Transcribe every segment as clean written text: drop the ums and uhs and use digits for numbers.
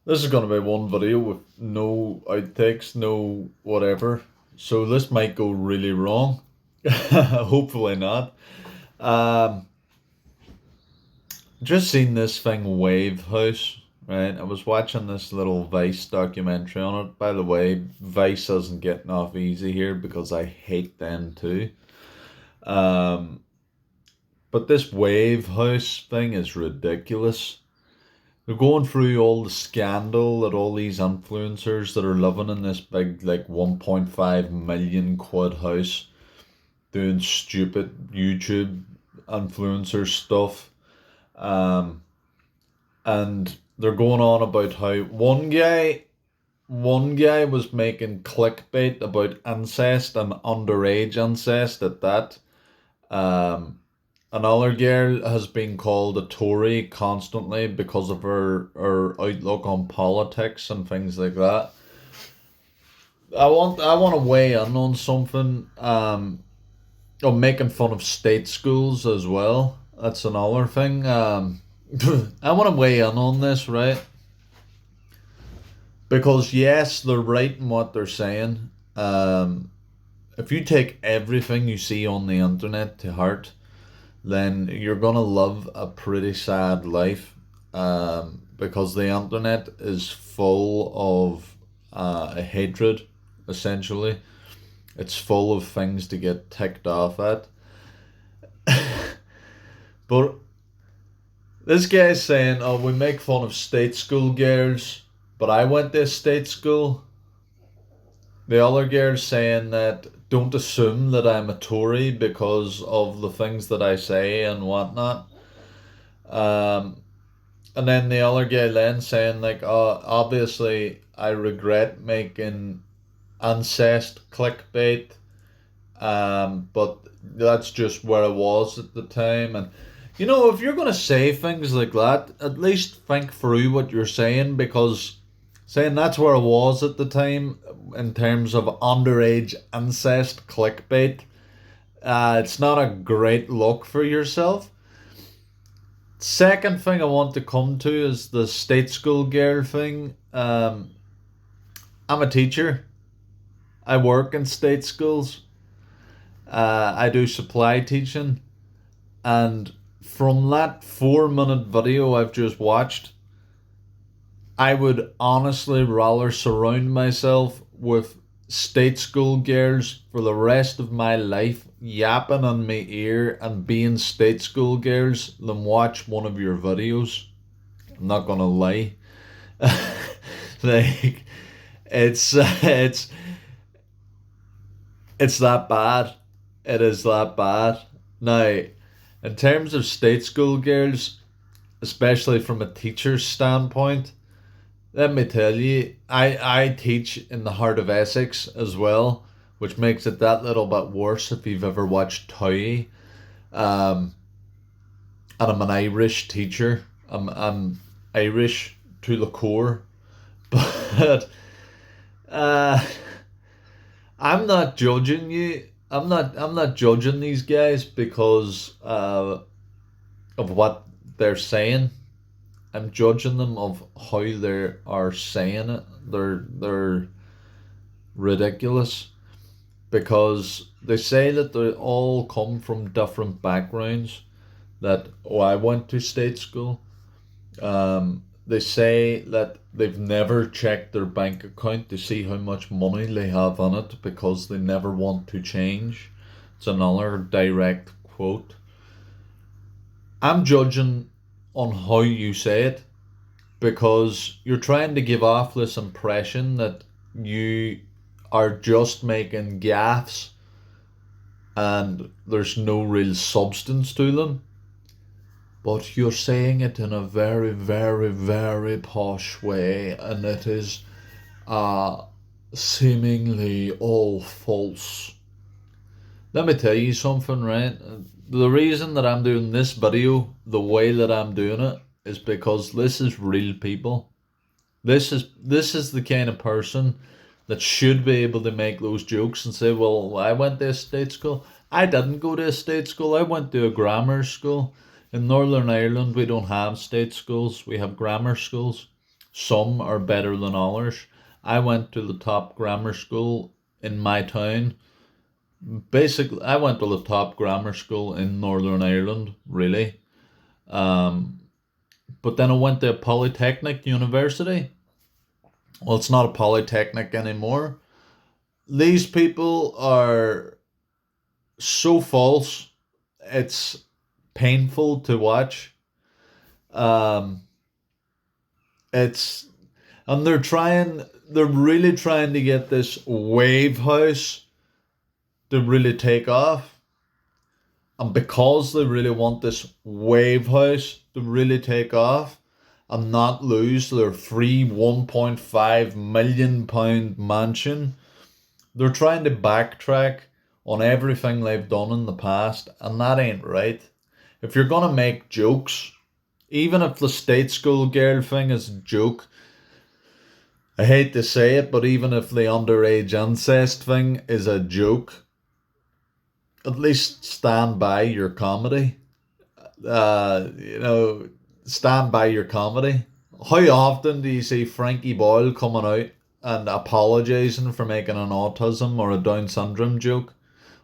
This is going to be one video with no outtakes, no whatever. So this might go really wrong. Hopefully not. Um, just seen this thing Wave House, right? I was watching this little Vice documentary on it. By the way, Vice isn't getting off easy here because I hate them too. Um, but this Wave House thing is ridiculous. They're going through all the scandal that all these influencers that are living in this big, like, 1.5 million quid house doing stupid YouTube influencer stuff. Um, and they're going on about how one guy was making clickbait about incest and underage incest at that. Um, Another girl has been called a Tory constantly because of her outlook on politics and things like that. I want to weigh in on something. On making fun of state schools as well. That's another thing. I want to weigh in on this, right? Because yes, they're right in what they're saying. If you take everything you see on the internet to heart, then you're gonna live a pretty sad life, because the internet is full of hatred, essentially. It's full of things to get ticked off at. But this guy's saying, oh, we make fun of state school girls, but I went to a state school. The other girl's saying that don't assume that I'm a Tory because of the things that I say and whatnot. Um, And then the other guy then saying like, oh, obviously I regret making incest clickbait, but that's just where I was at the time. And if you're gonna say things like that, at least think through what you're saying, because saying that's where I was at the time in terms of underage incest clickbait, it's not a great look for yourself. Second thing I want to come to is the state school girl thing. I'm a teacher. I work in state schools. I do supply teaching. And from that 4 minute video I've just watched, I would honestly rather surround myself with state school girls for the rest of my life, yapping in my ear and being state school girls, than watch one of your videos. I'm not gonna lie. Like, it's that bad. It is that bad. Now, in terms of state school girls, especially from a teacher's standpoint, let me tell you, I teach in the heart of Essex as well, which makes it that little bit worse if you've ever watched Towie. Um, and I'm an Irish teacher. I'm Irish to the core, but uh, I'm not judging you. I'm not judging these guys because of what they're saying. I'm judging them of how they are saying it. They're ridiculous because they say that they all come from different backgrounds. That, oh, I went to state school. They say that they've never checked their bank account to see how much money they have on it because they never want to change. It's another direct quote. I'm judging on how you say it because you're trying to give off this impression that you are just making gaffes and there's no real substance to them. But you're saying it in a very, very, very posh way, and it is seemingly all false. Let me tell you something, right? The reason that I'm doing this video the way that I'm doing it is because this is real people. This is the kind of person that should be able to make those jokes and say, "Well, I went to a state school." I didn't go to a state school. I went to a grammar school. In Northern Ireland, we don't have state schools. We have grammar schools. some are better than others. I went to the top grammar school in my town. Basically, I went to the top grammar school in Northern Ireland, really. Um, but then I went to a polytechnic university. Well, it's not a polytechnic anymore. These people are so false. It's painful to watch. Um, it's and they're really trying to get this wave house to really take off. And because they really want this wave house to really take off and not lose their free £1.5 million mansion, they're trying to backtrack on everything they've done in the past, and that ain't right. If you're gonna make jokes, even if the state school girl thing is a joke, I hate to say it, but even if the underage incest thing is a joke, at least stand by your comedy. You know, stand by your comedy. How often do you see Frankie Boyle coming out and apologising for making an autism or a Down syndrome joke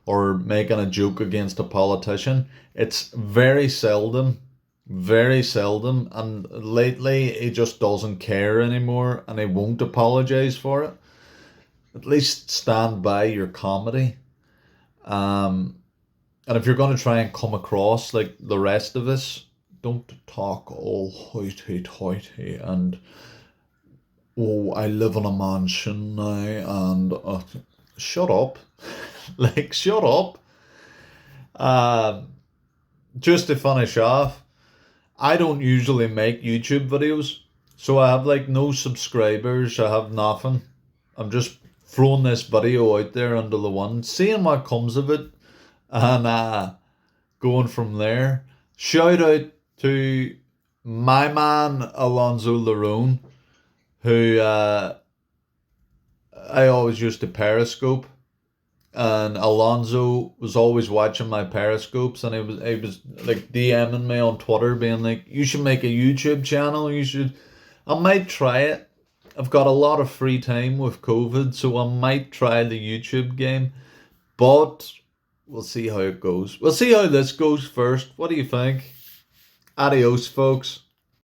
or making a joke against a politician? It's very seldom, very seldom. And lately, he just doesn't care anymore and he won't apologise for it. At least stand by your comedy. Um, and if you're going to try and come across like the rest of us, don't talk all hoity-toity and, oh, I live in a mansion now and shut up. Like, shut up. Just to finish off, I don't usually make YouTube videos, so I have like no subscribers, I have nothing. I'm just throwing this video out there under the one, seeing what comes of it, and going from there. Shout out to my man Alonso Larone, who I always used to Periscope, and Alonso was always watching my Periscopes, and he was like DMing me on Twitter, being like, "You should make a YouTube channel. You should." I might try it. I've got a lot of free time with COVID, so I might try the YouTube game, but we'll see how it goes. We'll see how this goes first. What do you think? Adios, folks.